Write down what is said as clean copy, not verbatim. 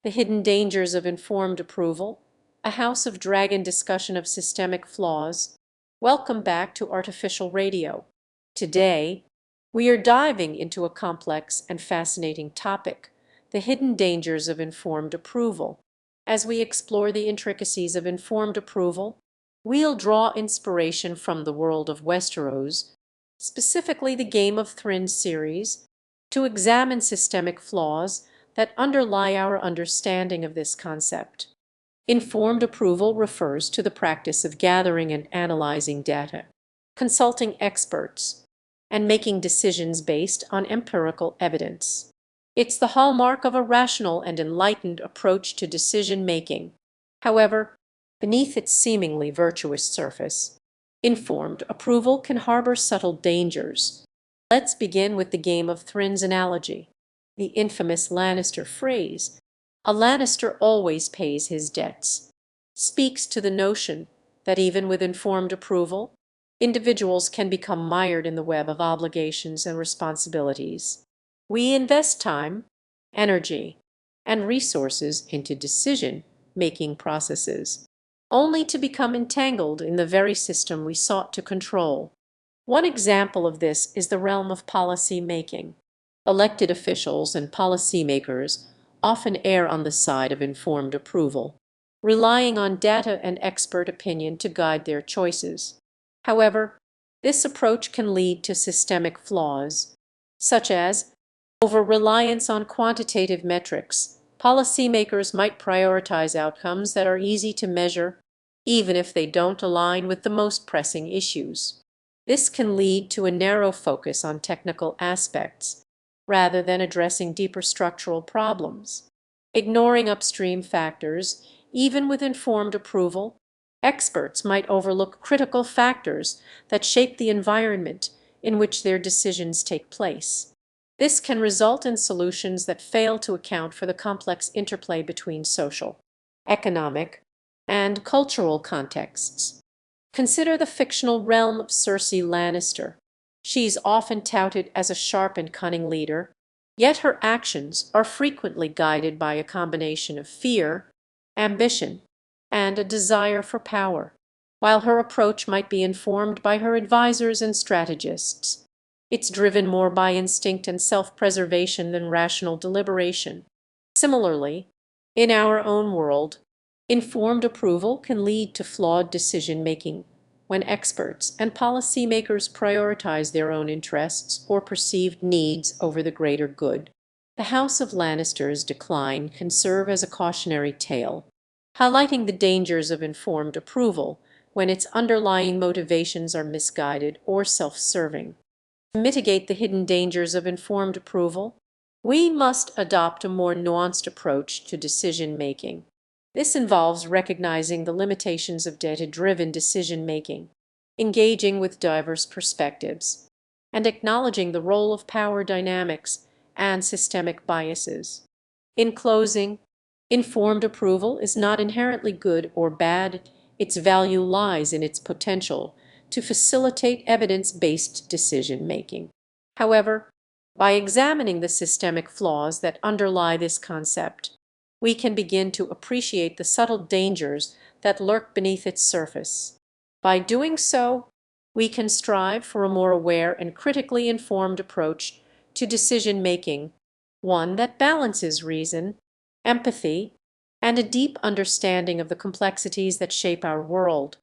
The Hidden Dangers of Informed Approval, a House of Dragon discussion of systemic flaws. Welcome back to Artificial Radio. Today, we are diving into a complex and fascinating topic, the hidden dangers of informed approval. As we explore the intricacies of informed approval, we'll draw inspiration from the world of Westeros, specifically the Game of Thrones series, to examine systemic flaws that underlie our understanding of this concept. Informed approval refers to the practice of gathering and analyzing data, consulting experts, and making decisions based on empirical evidence. It's the hallmark of a rational and enlightened approach to decision making. However, beneath its seemingly virtuous surface, informed approval can harbor subtle dangers. Let's begin with the Game of Thrones analogy. The infamous Lannister phrase, "A Lannister always pays his debts," speaks to the notion that even with informed approval, individuals can become mired in the web of obligations and responsibilities. We invest time, energy, and resources into decision-making processes, only to become entangled in the very system we sought to control. One example of this is the realm of policy making. Elected officials and policymakers often err on the side of informed approval, relying on data and expert opinion to guide their choices. However, this approach can lead to systemic flaws, such as over-reliance on quantitative metrics. Policymakers might prioritize outcomes that are easy to measure, even if they don't align with the most pressing issues. This can lead to a narrow focus on technical aspects, rather than addressing deeper structural problems. Ignoring upstream factors, even with informed approval, experts might overlook critical factors that shape the environment in which their decisions take place. This can result in solutions that fail to account for the complex interplay between social, economic, and cultural contexts. Consider the fictional realm of Cersei Lannister. She's often touted as a sharp and cunning leader, yet her actions are frequently guided by a combination of fear, ambition, and a desire for power. While her approach might be informed by her advisors and strategists, it's driven more by instinct and self-preservation than rational deliberation. Similarly, in our own world, informed approval can lead to flawed decision-making when experts and policymakers prioritize their own interests or perceived needs over the greater good. The House of Lannister's decline can serve as a cautionary tale, highlighting the dangers of informed approval when its underlying motivations are misguided or self-serving. To mitigate the hidden dangers of informed approval, we must adopt a more nuanced approach to decision-making. This involves recognizing the limitations of data-driven decision-making, engaging with diverse perspectives, and acknowledging the role of power dynamics and systemic biases. In closing, informed approval is not inherently good or bad. Its value lies in its potential to facilitate evidence-based decision-making. However, by examining the systemic flaws that underlie this concept, we can begin to appreciate the subtle dangers that lurk beneath its surface. By doing so, we can strive for a more aware and critically informed approach to decision-making, one that balances reason, empathy, and a deep understanding of the complexities that shape our world.